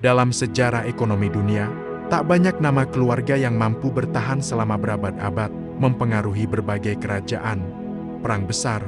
Dalam sejarah ekonomi dunia, tak banyak nama keluarga yang mampu bertahan selama berabad-abad, mempengaruhi berbagai kerajaan, perang besar,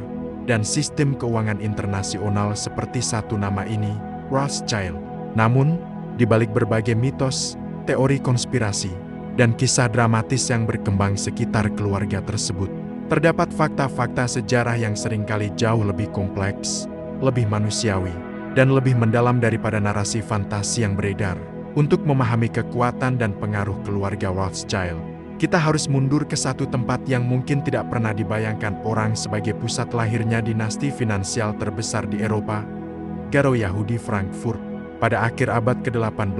dan sistem keuangan internasional seperti satu nama ini, Rothschild. Namun, di balik berbagai mitos, teori konspirasi, dan kisah dramatis yang berkembang sekitar keluarga tersebut, terdapat fakta-fakta sejarah yang seringkali jauh lebih kompleks, lebih manusiawi, dan lebih mendalam daripada narasi fantasi yang beredar. Untuk memahami kekuatan dan pengaruh keluarga Rothschild, kita harus mundur ke satu tempat yang mungkin tidak pernah dibayangkan orang sebagai pusat lahirnya dinasti finansial terbesar di Eropa, Ghetto Yahudi Frankfurt, pada akhir abad ke-18.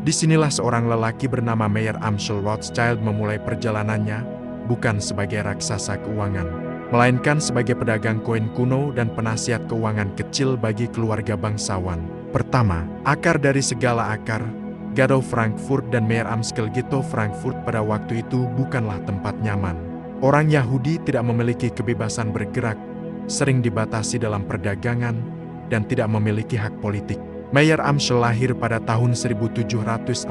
Disinilah seorang lelaki bernama Meyer Amschel Rothschild memulai perjalanannya, bukan sebagai raksasa keuangan, melainkan sebagai pedagang koin kuno dan penasihat keuangan kecil bagi keluarga bangsawan. Pertama, akar dari segala akar, Ghetto Frankfurt dan Meyer Amschel Ghetto Frankfurt pada waktu itu bukanlah tempat nyaman. Orang Yahudi tidak memiliki kebebasan bergerak, sering dibatasi dalam perdagangan, dan tidak memiliki hak politik. Meyer Amschel lahir pada tahun 1744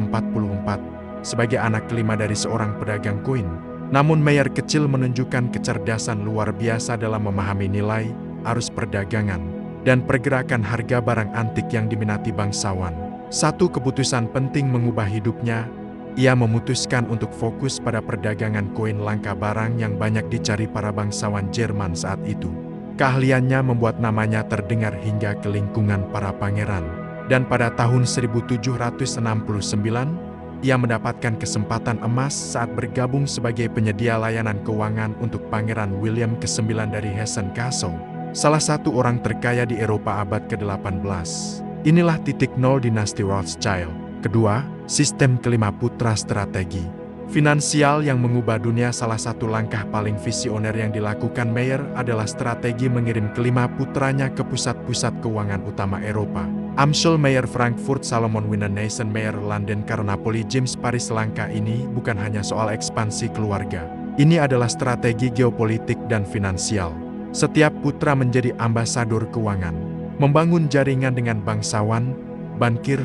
sebagai anak kelima dari seorang pedagang koin. Namun Meyer kecil menunjukkan kecerdasan luar biasa dalam memahami nilai, arus perdagangan, dan pergerakan harga barang antik yang diminati bangsawan. Satu keputusan penting mengubah hidupnya, ia memutuskan untuk fokus pada perdagangan koin langka, barang yang banyak dicari para bangsawan Jerman saat itu. Keahliannya membuat namanya terdengar hingga ke lingkungan para pangeran. Dan pada tahun 1769, ia mendapatkan kesempatan emas saat bergabung sebagai penyedia layanan keuangan untuk Pangeran William ke-9 dari Hessen-Kassel, salah satu orang terkaya di Eropa abad ke-18. Inilah titik nol dinasti Rothschild. Kedua, sistem kelima putra strategi finansial yang mengubah dunia. Salah satu langkah paling visioner yang dilakukan Meyer adalah strategi mengirim kelima putranya ke pusat-pusat keuangan utama Eropa. Amschel Meyer Frankfurt, Salomon Wiener-Neeson Meyer London, Carnapoli James Paris. Langkah ini bukan hanya soal ekspansi keluarga. Ini adalah strategi geopolitik dan finansial. Setiap putra menjadi ambasador keuangan, membangun jaringan dengan bangsawan, bankir,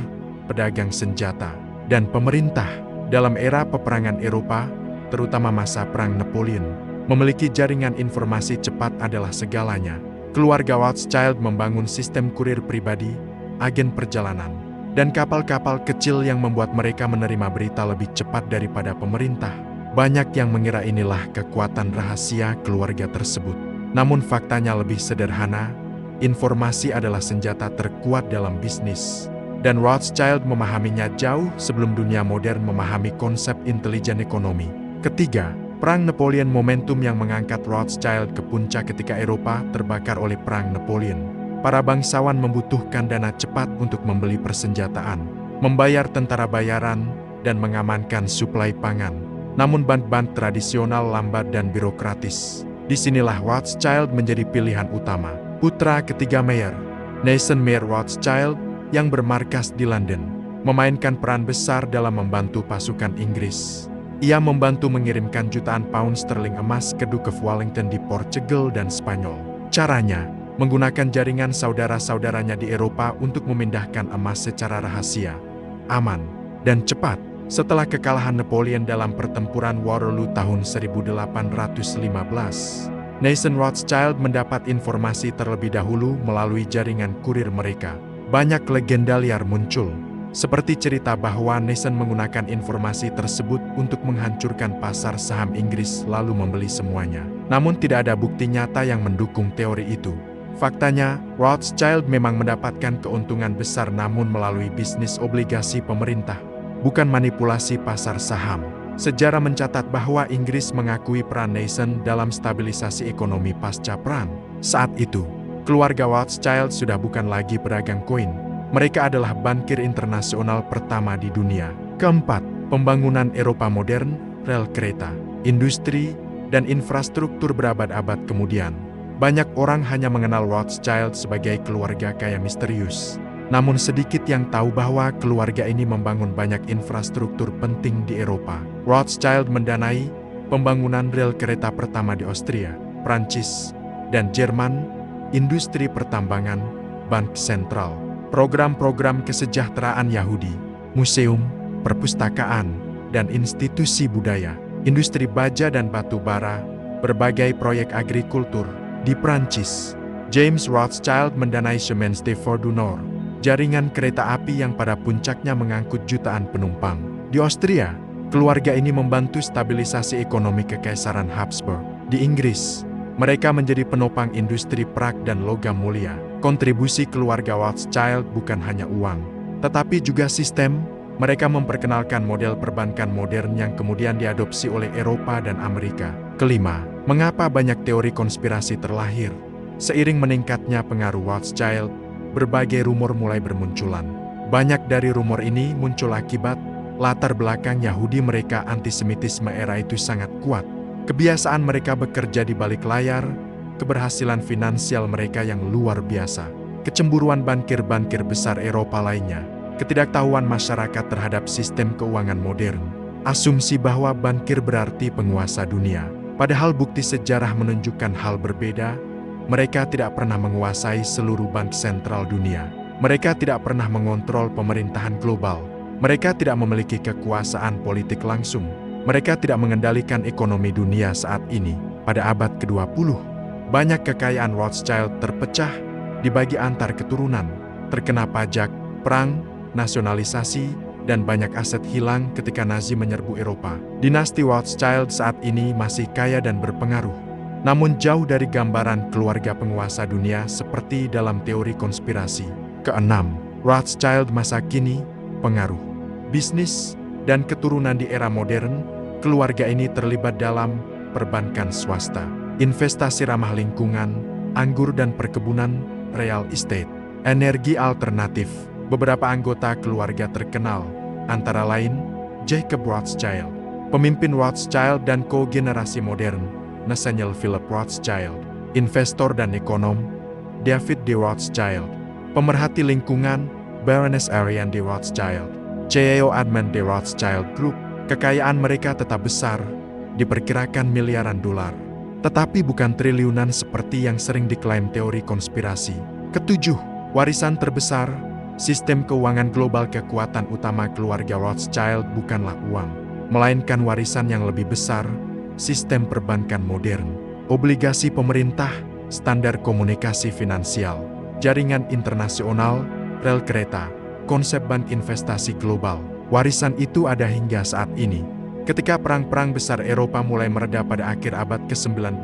pedagang senjata, dan pemerintah. Dalam era peperangan Eropa, terutama masa Perang Napoleon, memiliki jaringan informasi cepat adalah segalanya. Keluarga Rothschild membangun sistem kurir pribadi, agen perjalanan, dan kapal-kapal kecil yang membuat mereka menerima berita lebih cepat daripada pemerintah. Banyak yang mengira inilah kekuatan rahasia keluarga tersebut. Namun faktanya lebih sederhana, informasi adalah senjata terkuat dalam bisnis. Dan Rothschild memahaminya jauh sebelum dunia modern memahami konsep intelijen ekonomi. Ketiga, Perang Napoleon, momentum yang mengangkat Rothschild ke puncak ketika Eropa terbakar oleh Perang Napoleon. Para bangsawan membutuhkan dana cepat untuk membeli persenjataan, membayar tentara bayaran, dan mengamankan suplai pangan. Namun bank-bank tradisional lambat dan birokratis. Disinilah Rothschild menjadi pilihan utama. Putra ketiga Meyer, Neeson Meyer Rothschild, yang bermarkas di London, memainkan peran besar dalam membantu pasukan Inggris. Ia membantu mengirimkan jutaan pound sterling emas ke Duke of Wellington di Portugal dan Spanyol. Caranya, menggunakan jaringan saudara-saudaranya di Eropa untuk memindahkan emas secara rahasia, aman, dan cepat. Setelah kekalahan Napoleon dalam pertempuran Waterloo tahun 1815, Neeson Rothschild mendapat informasi terlebih dahulu melalui jaringan kurir mereka. Banyak legenda liar muncul, seperti cerita bahwa Neeson menggunakan informasi tersebut untuk menghancurkan pasar saham Inggris lalu membeli semuanya. Namun tidak ada bukti nyata yang mendukung teori itu. Faktanya, Rothschild memang mendapatkan keuntungan besar namun melalui bisnis obligasi pemerintah, bukan manipulasi pasar saham. Sejarah mencatat bahwa Inggris mengakui peran Neeson dalam stabilisasi ekonomi pasca perang. Saat itu, keluarga Rothschild sudah bukan lagi pedagang koin. Mereka adalah bankir internasional pertama di dunia. Keempat, pembangunan Eropa modern, rel kereta, industri, dan infrastruktur berabad-abad kemudian. Banyak orang hanya mengenal Rothschild sebagai keluarga kaya misterius. Namun sedikit yang tahu bahwa keluarga ini membangun banyak infrastruktur penting di Eropa. Rothschild mendanai pembangunan rel kereta pertama di Austria, Prancis, dan Jerman, industri pertambangan, bank sentral, program-program kesejahteraan Yahudi, museum, perpustakaan, dan institusi budaya, industri baja dan batu bara, berbagai proyek agrikultur. Di Prancis, James Rothschild mendanai Chemins de Fer du Nord, jaringan kereta api yang pada puncaknya mengangkut jutaan penumpang. Di Austria, keluarga ini membantu stabilisasi ekonomi Kekaisaran Habsburg. Di Inggris, mereka menjadi penopang industri perak dan logam mulia. Kontribusi keluarga Rothschild bukan hanya uang, tetapi juga sistem. Mereka memperkenalkan model perbankan modern yang kemudian diadopsi oleh Eropa dan Amerika. Kelima, mengapa banyak teori konspirasi terlahir? Seiring meningkatnya pengaruh Rothschild, berbagai rumor mulai bermunculan. Banyak dari rumor ini muncul akibat latar belakang Yahudi mereka. Antisemitisme era itu sangat kuat. Kebiasaan mereka bekerja di balik layar, keberhasilan finansial mereka yang luar biasa, kecemburuan bankir-bankir besar Eropa lainnya, ketidaktahuan masyarakat terhadap sistem keuangan modern, asumsi bahwa bankir berarti penguasa dunia. Padahal bukti sejarah menunjukkan hal berbeda. Mereka tidak pernah menguasai seluruh bank sentral dunia. Mereka tidak pernah mengontrol pemerintahan global. Mereka tidak memiliki kekuasaan politik langsung. Mereka tidak mengendalikan ekonomi dunia saat ini. Pada abad ke-20, banyak kekayaan Rothschild terpecah, dibagi antar keturunan, terkena pajak, perang, nasionalisasi, dan banyak aset hilang ketika Nazi menyerbu Eropa. Dinasti Rothschild saat ini masih kaya dan berpengaruh, namun jauh dari gambaran keluarga penguasa dunia seperti dalam teori konspirasi. Keenam, Rothschild masa kini, pengaruh, bisnis, dan keturunan di era modern. Keluarga ini terlibat dalam perbankan swasta, investasi ramah lingkungan, anggur dan perkebunan, real estate, energi alternatif. Beberapa anggota keluarga terkenal, antara lain Jacob Rothschild, pemimpin Rothschild dan co-generasi modern, Nathaniel Philip Rothschild, investor dan ekonom, David de Rothschild, pemerhati lingkungan, Baroness Ariane de Rothschild, CEO Admin de Rothschild Group. Kekayaan mereka tetap besar, diperkirakan miliaran dolar, tetapi bukan triliunan seperti yang sering diklaim teori konspirasi. Ketujuh, warisan terbesar. Sistem keuangan global. Kekuatan utama keluarga Rothschild bukanlah uang, melainkan warisan yang lebih besar, sistem perbankan modern, obligasi pemerintah, standar komunikasi finansial, jaringan internasional, rel kereta, konsep bank investasi global. Warisan itu ada hingga saat ini. Ketika perang-perang besar Eropa mulai mereda pada akhir abad ke-19,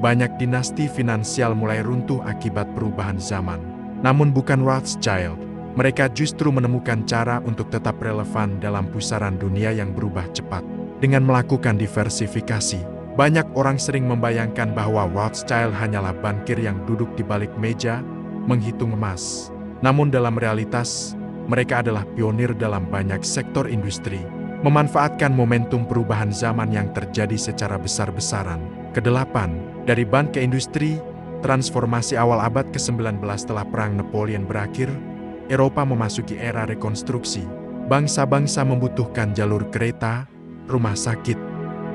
banyak dinasti finansial mulai runtuh akibat perubahan zaman. Namun bukan Rothschild. Mereka justru menemukan cara untuk tetap relevan dalam pusaran dunia yang berubah cepat. Dengan melakukan diversifikasi, banyak orang sering membayangkan bahwa Rothschild hanyalah bankir yang duduk di balik meja, menghitung emas. Namun dalam realitas, mereka adalah pionir dalam banyak sektor industri, memanfaatkan momentum perubahan zaman yang terjadi secara besar-besaran. Kedelapan, dari bank ke industri. Transformasi awal abad ke-19 setelah Perang Napoleon berakhir, Eropa memasuki era rekonstruksi. Bangsa-bangsa membutuhkan jalur kereta, rumah sakit,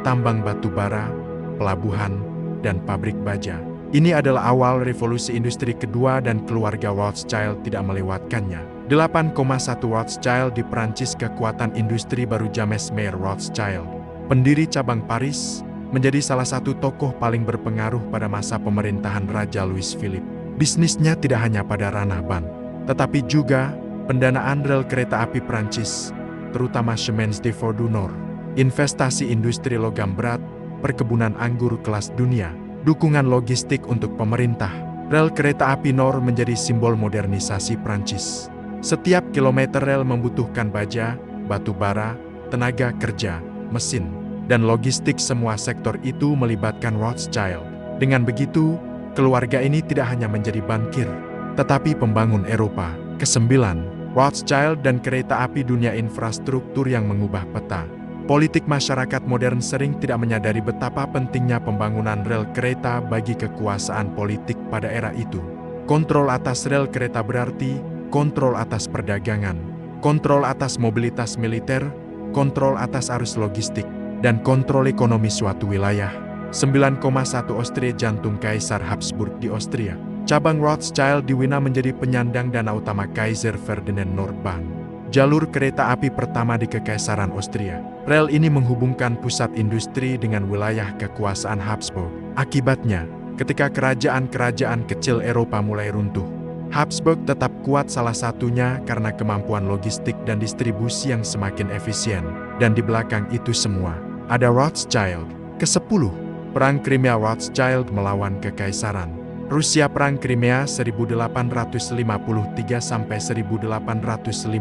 tambang batu bara, pelabuhan, dan pabrik baja. Ini adalah awal revolusi industri kedua dan keluarga Rothschild tidak melewatkannya. 8,1 Rothschild di Prancis. Kekuatan industri baru. James Mayer Rothschild, pendiri cabang Paris, menjadi salah satu tokoh paling berpengaruh pada masa pemerintahan Raja Louis Philippe. Bisnisnya tidak hanya pada ranah ban, tetapi juga pendanaan rel kereta api Prancis, terutama Chemins de Fer du Nord, investasi industri logam berat, perkebunan anggur kelas dunia, dukungan logistik untuk pemerintah. Rel kereta api Nord menjadi simbol modernisasi Prancis. Setiap kilometer rel membutuhkan baja, batu bara, tenaga kerja, mesin, dan logistik. Semua sektor itu melibatkan Rothschild. Dengan begitu, keluarga ini tidak hanya menjadi bankir, tetapi pembangun Eropa. Kesembilan, Rothschild dan kereta api dunia. Infrastruktur yang mengubah peta. Politik masyarakat modern sering tidak menyadari betapa pentingnya pembangunan rel kereta bagi kekuasaan politik pada era itu. Kontrol atas rel kereta berarti kontrol atas perdagangan, kontrol atas mobilitas militer, kontrol atas arus logistik, dan kontrol ekonomi suatu wilayah. 9,1 Austria. Jantung Kaisar Habsburg di Austria. Cabang Rothschild di Wina menjadi penyandang dana utama Kaiser Ferdinand Nordbahn. Jalur kereta api pertama di Kekaisaran Austria. Rel ini menghubungkan pusat industri dengan wilayah kekuasaan Habsburg. Akibatnya, ketika kerajaan-kerajaan kecil Eropa mulai runtuh, Habsburg tetap kuat, salah satunya karena kemampuan logistik dan distribusi yang semakin efisien. Dan di belakang itu semua, ada Rothschild. Ke-10. Perang Crimea. Rothschild melawan Kekaisaran Rusia. Perang Crimea 1853–1856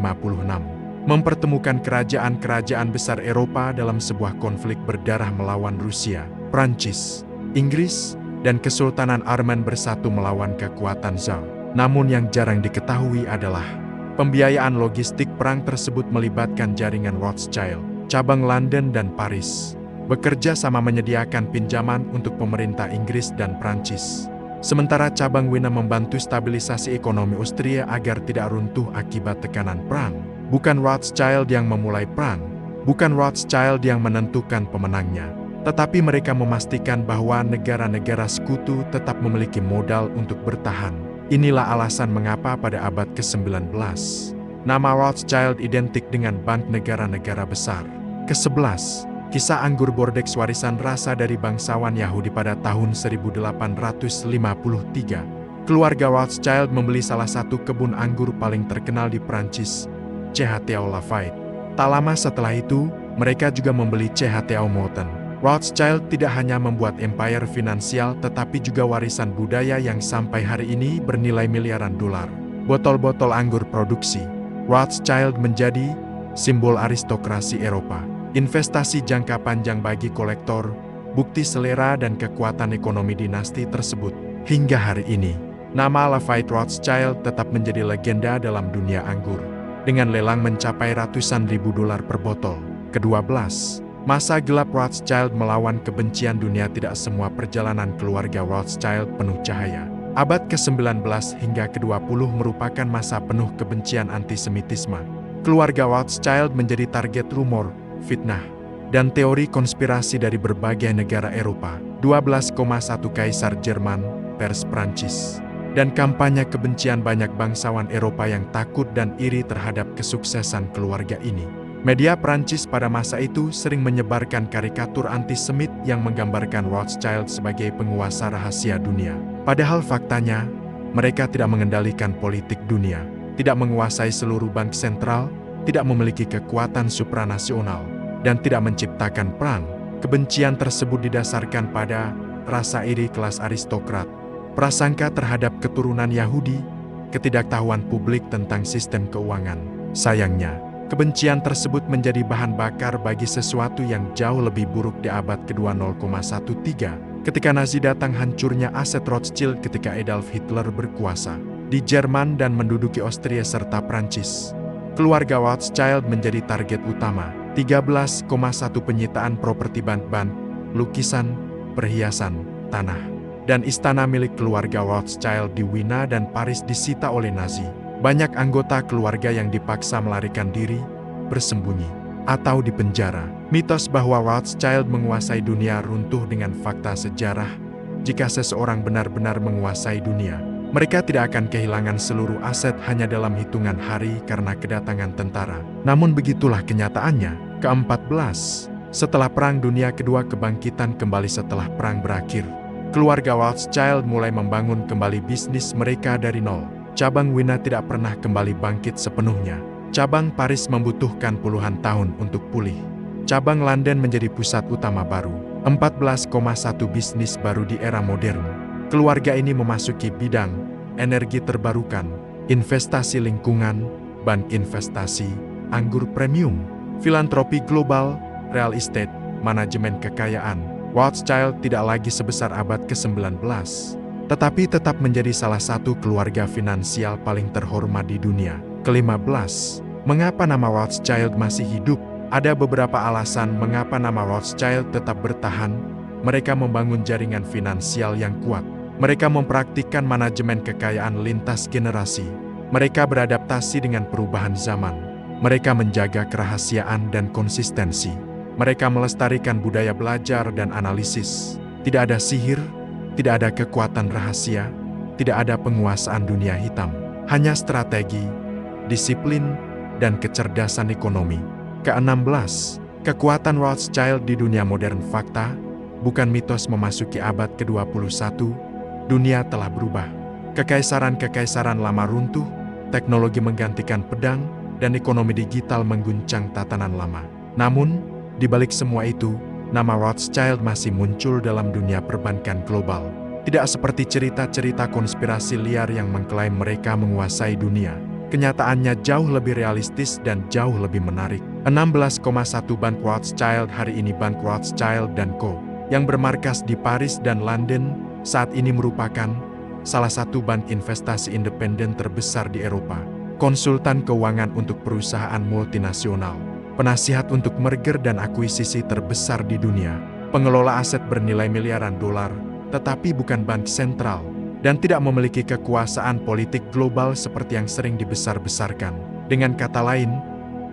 mempertemukan kerajaan-kerajaan besar Eropa dalam sebuah konflik berdarah melawan Rusia, Prancis, Inggris, dan Kesultanan Armen bersatu melawan kekuatan Tsar. Namun yang jarang diketahui adalah pembiayaan logistik perang tersebut melibatkan jaringan Rothschild, cabang London dan Paris, bekerja sama menyediakan pinjaman untuk pemerintah Inggris dan Prancis. Sementara cabang Wina membantu stabilisasi ekonomi Austria agar tidak runtuh akibat tekanan perang. Bukan Rothschild yang memulai perang, bukan Rothschild yang menentukan pemenangnya, tetapi mereka memastikan bahwa negara-negara sekutu tetap memiliki modal untuk bertahan. Inilah alasan mengapa pada abad ke-19, nama Rothschild identik dengan bank negara-negara besar. Ke-11. Kisah anggur Bordeaux. Warisan rasa dari bangsawan Yahudi. Pada tahun 1853, keluarga Rothschild membeli salah satu kebun anggur paling terkenal di Prancis, CHTO Lafayette. Tak lama setelah itu, mereka juga membeli CHTO Moulton. Rothschild tidak hanya membuat empire finansial tetapi juga warisan budaya yang sampai hari ini bernilai miliaran dolar. Botol-botol anggur produksi Rothschild menjadi simbol aristokrasi Eropa. Investasi jangka panjang bagi kolektor, bukti selera dan kekuatan ekonomi dinasti tersebut. Hingga hari ini, nama Lafayette Rothschild tetap menjadi legenda dalam dunia anggur, dengan lelang mencapai ratusan ribu dolar per botol. Ke-12. Masa gelap Rothschild melawan kebencian dunia. Tidak semua perjalanan keluarga Rothschild penuh cahaya. Abad ke-19 hingga ke-20 merupakan masa penuh kebencian antisemitisme. Keluarga Rothschild menjadi target rumor, fitnah, dan teori konspirasi dari berbagai negara Eropa. 12,1 Kaisar Jerman, pers Prancis, dan kampanye kebencian banyak bangsawan Eropa yang takut dan iri terhadap kesuksesan keluarga ini. Media Prancis pada masa itu sering menyebarkan karikatur antisemit yang menggambarkan Rothschild sebagai penguasa rahasia dunia. Padahal faktanya, mereka tidak mengendalikan politik dunia, tidak menguasai seluruh bank sentral, tidak memiliki kekuatan supranasional, dan tidak menciptakan perang. Kebencian tersebut didasarkan pada rasa iri kelas aristokrat, prasangka terhadap keturunan Yahudi, ketidaktahuan publik tentang sistem keuangan. Sayangnya, kebencian tersebut menjadi bahan bakar bagi sesuatu yang jauh lebih buruk di abad kedua. 0,13 ketika Nazi datang, hancurnya aset Rothschild ketika Adolf Hitler berkuasa di Jerman dan menduduki Austria serta Prancis. Keluarga Rothschild menjadi target utama. 13,1 penyitaan properti bank-bank, lukisan, perhiasan, tanah, dan istana milik keluarga Rothschild di Wina dan Paris disita oleh Nazi. Banyak anggota keluarga yang dipaksa melarikan diri, bersembunyi, atau dipenjara. Mitos bahwa Rothschild menguasai dunia runtuh dengan fakta sejarah. Jika seseorang benar-benar menguasai dunia, mereka tidak akan kehilangan seluruh aset hanya dalam hitungan hari karena kedatangan tentara. Namun begitulah kenyataannya. Ke-14. Setelah Perang Dunia Kedua, kebangkitan kembali. Setelah perang berakhir, keluarga Rothschild mulai membangun kembali bisnis mereka dari nol. Cabang Wina tidak pernah kembali bangkit sepenuhnya. Cabang Paris membutuhkan puluhan tahun untuk pulih. Cabang London menjadi pusat utama baru. 14,1 bisnis baru di era modern. Keluarga ini memasuki bidang energi terbarukan, investasi lingkungan, bank investasi, anggur premium, filantropi global, real estate, manajemen kekayaan. Rothschild tidak lagi sebesar abad ke-19, tetapi tetap menjadi salah satu keluarga finansial paling terhormat di dunia. Ke-15. Mengapa nama Rothschild masih hidup? Ada beberapa alasan mengapa nama Rothschild tetap bertahan. Mereka membangun jaringan finansial yang kuat. Mereka mempraktikkan manajemen kekayaan lintas generasi. Mereka beradaptasi dengan perubahan zaman. Mereka menjaga kerahasiaan dan konsistensi. Mereka melestarikan budaya belajar dan analisis. Tidak ada sihir, tidak ada kekuatan rahasia, tidak ada penguasaan dunia hitam. Hanya strategi, disiplin, dan kecerdasan ekonomi. Ke-16, kekuatan Rothschild di dunia modern. Fakta, bukan mitos. Memasuki abad ke-21, dunia telah berubah. Kekaisaran-kekaisaran lama runtuh, teknologi menggantikan pedang, dan ekonomi digital mengguncang tatanan lama. Namun, di balik semua itu, nama Rothschild masih muncul dalam dunia perbankan global. Tidak seperti cerita-cerita konspirasi liar yang mengklaim mereka menguasai dunia. Kenyataannya jauh lebih realistis dan jauh lebih menarik. 16,1 Bank Rothschild. Hari ini Bank Rothschild & Co. yang bermarkas di Paris dan London saat ini merupakan salah satu bank investasi independen terbesar di Eropa. Konsultan keuangan untuk perusahaan multinasional. Penasihat untuk merger dan akuisisi terbesar di dunia. Pengelola aset bernilai miliaran dolar, tetapi bukan bank sentral, dan tidak memiliki kekuasaan politik global seperti yang sering dibesar-besarkan. Dengan kata lain,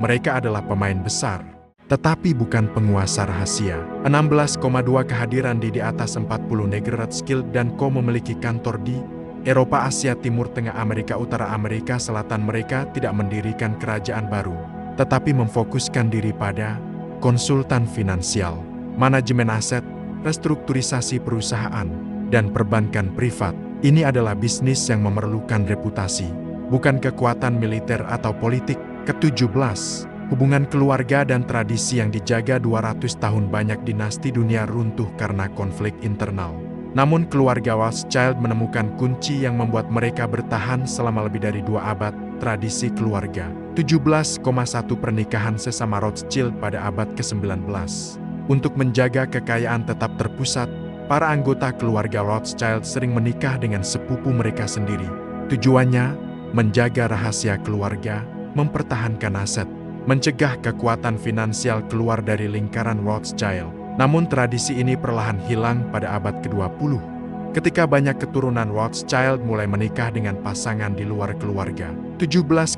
mereka adalah pemain besar, tetapi bukan penguasa rahasia. 16,2 Kehadiran di atas 40 negara. Rothschild & Co. memiliki kantor di Eropa, Asia Timur Tengah, Amerika Utara, Amerika Selatan. Mereka tidak mendirikan kerajaan baru, tetapi memfokuskan diri pada konsultan finansial, manajemen aset, restrukturisasi perusahaan, dan perbankan privat. Ini adalah bisnis yang memerlukan reputasi, bukan kekuatan militer atau politik. Ke-17, hubungan keluarga dan tradisi yang dijaga 200 tahun. Banyak dinasti dunia runtuh karena konflik internal. Namun keluarga Rothschild menemukan kunci yang membuat mereka bertahan selama lebih dari 2 abad. Tradisi keluarga. 17,1 Pernikahan sesama Rothschild pada abad ke-19. Untuk menjaga kekayaan tetap terpusat, para anggota keluarga Rothschild sering menikah dengan sepupu mereka sendiri. Tujuannya, menjaga rahasia keluarga, mempertahankan aset, mencegah kekuatan finansial keluar dari lingkaran Rothschild. Namun tradisi ini perlahan hilang pada abad ke-20, ketika banyak keturunan Rothschild mulai menikah dengan pasangan di luar keluarga. 17,2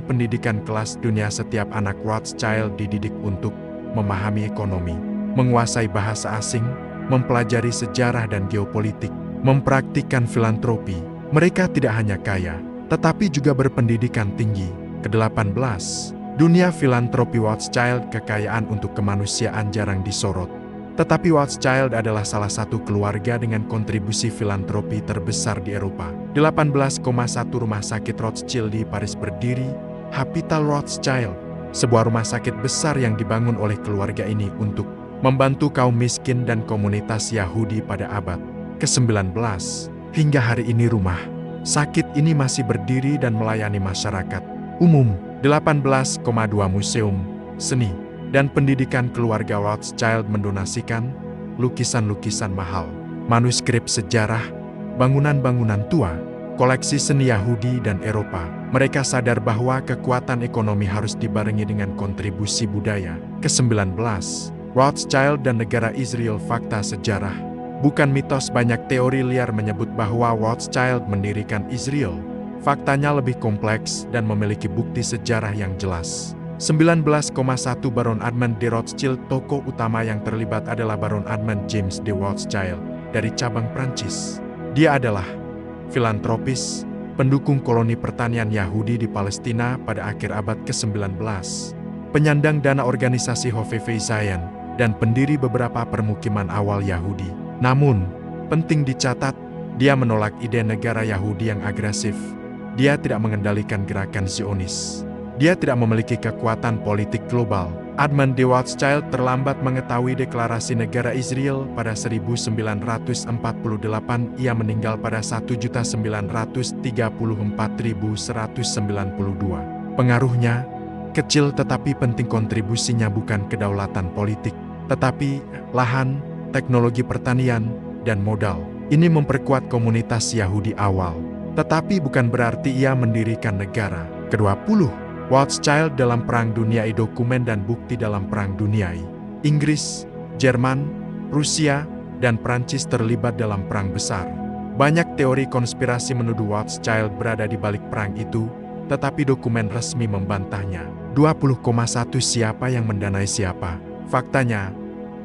Pendidikan kelas dunia. Setiap anak Rothschild dididik untuk memahami ekonomi, menguasai bahasa asing, mempelajari sejarah dan geopolitik, mempraktikkan filantropi. Mereka tidak hanya kaya, tetapi juga berpendidikan tinggi. Ke-18, dunia filantropi Rothschild. Kekayaan untuk kemanusiaan jarang disorot, tetapi Rothschild adalah salah satu keluarga dengan kontribusi filantropi terbesar di Eropa. 18,1 Rumah sakit Rothschild di Paris berdiri. Hapital Rothschild, sebuah rumah sakit besar yang dibangun oleh keluarga ini untuk membantu kaum miskin dan komunitas Yahudi pada abad ke-19. Hingga hari ini rumah sakit ini masih berdiri dan melayani masyarakat umum. 18,2 Museum Seni dan Pendidikan Keluarga Rothschild mendonasikan lukisan-lukisan mahal, manuskrip sejarah, bangunan-bangunan tua, koleksi seni Yahudi dan Eropa. Mereka sadar bahwa kekuatan ekonomi harus dibarengi dengan kontribusi budaya. Ke-19, Rothschild dan negara Israel. Fakta sejarah, bukan mitos. Banyak teori liar menyebut bahwa Rothschild mendirikan Israel. Faktanya lebih kompleks dan memiliki bukti sejarah yang jelas. 19,1 Baron Edmond de Rothschild. Tokoh utama yang terlibat adalah Baron Edmond James de Rothschild dari cabang Prancis. Dia adalah filantropis, pendukung koloni pertanian Yahudi di Palestina pada akhir abad ke-19, penyandang dana organisasi Hovevei Zion, dan pendiri beberapa permukiman awal Yahudi. Namun, penting dicatat, dia menolak ide negara Yahudi yang agresif. Dia tidak mengendalikan gerakan Zionis. Dia tidak memiliki kekuatan politik global. Edmond de Rothschild terlambat mengetahui deklarasi negara Israel pada 1948. Ia meninggal pada 1.934.192. Pengaruhnya kecil tetapi penting. Kontribusinya bukan kedaulatan politik, tetapi lahan, teknologi pertanian, dan modal. Ini memperkuat komunitas Yahudi awal, tetapi bukan berarti ia mendirikan negara. Ke-20, Rothschild dalam Perang Dunia I. Dokumen dan bukti dalam Perang Dunia I. Inggris, Jerman, Rusia, dan Prancis terlibat dalam perang besar. Banyak teori konspirasi menuduh Rothschild berada di balik perang itu, tetapi dokumen resmi membantahnya. 20,1 Siapa yang mendanai siapa? Faktanya,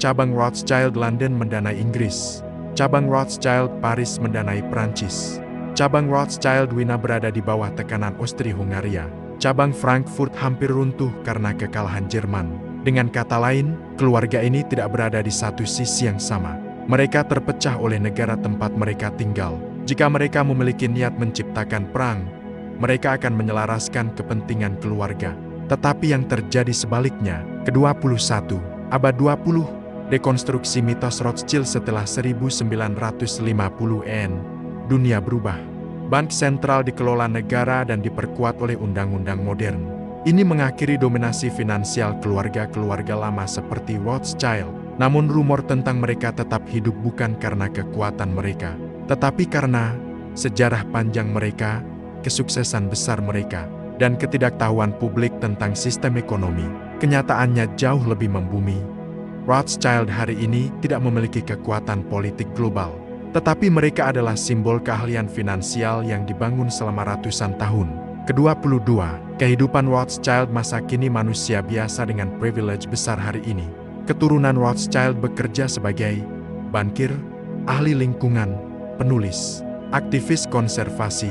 cabang Rothschild London mendanai Inggris, cabang Rothschild Paris mendanai Prancis. Cabang Rothschild Wina berada di bawah tekanan Austria-Hungaria. Cabang Frankfurt hampir runtuh karena kekalahan Jerman. Dengan kata lain, keluarga ini tidak berada di satu sisi yang sama. Mereka terpecah oleh negara tempat mereka tinggal. Jika mereka memiliki niat menciptakan perang, mereka akan menyelaraskan kepentingan keluarga. Tetapi yang terjadi sebaliknya, ke-21, abad 20, dekonstruksi mitos Rothschild setelah 1950-an, dunia berubah. Bank sentral dikelola negara dan diperkuat oleh undang-undang modern. Ini mengakhiri dominasi finansial keluarga-keluarga lama seperti Rothschild. Namun rumor tentang mereka tetap hidup bukan karena kekuatan mereka, tetapi karena sejarah panjang mereka, kesuksesan besar mereka, dan ketidaktahuan publik tentang sistem ekonomi. Kenyataannya jauh lebih membumi. Rothschild hari ini tidak memiliki kekuatan politik global, tetapi mereka adalah simbol keahlian finansial yang dibangun selama ratusan tahun. Ke-22, kehidupan Rothschild masa kini manusia biasa dengan privilege besar hari ini. Keturunan Rothschild bekerja sebagai bankir, ahli lingkungan, penulis, aktivis konservasi,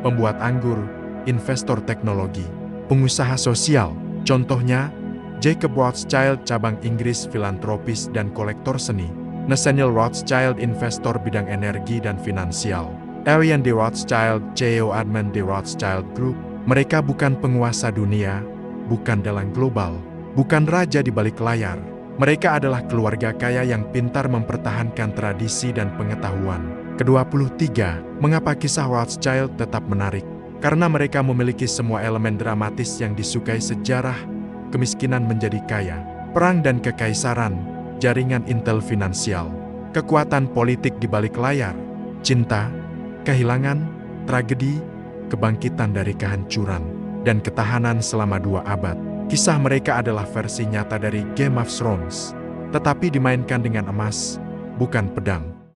pembuat anggur, investor teknologi, pengusaha sosial. Contohnya, Jacob Rothschild cabang Inggris filantropis dan kolektor seni, Nathaniel Rothschild investor bidang energi dan finansial, Ariane de Rothschild CEO admin de Rothschild Group. Mereka bukan penguasa dunia, bukan dalang global, bukan raja di balik layar. Mereka adalah keluarga kaya yang pintar mempertahankan tradisi dan pengetahuan. Ke-23, mengapa kisah Rothschild tetap menarik? Karena mereka memiliki semua elemen dramatis yang disukai sejarah, kemiskinan menjadi kaya, perang dan kekaisaran, jaringan intel finansial, kekuatan politik di balik layar, cinta, kehilangan, tragedi, kebangkitan dari kehancuran, dan ketahanan selama 2 abad. Kisah mereka adalah versi nyata dari Game of Thrones, tetapi dimainkan dengan emas, bukan pedang.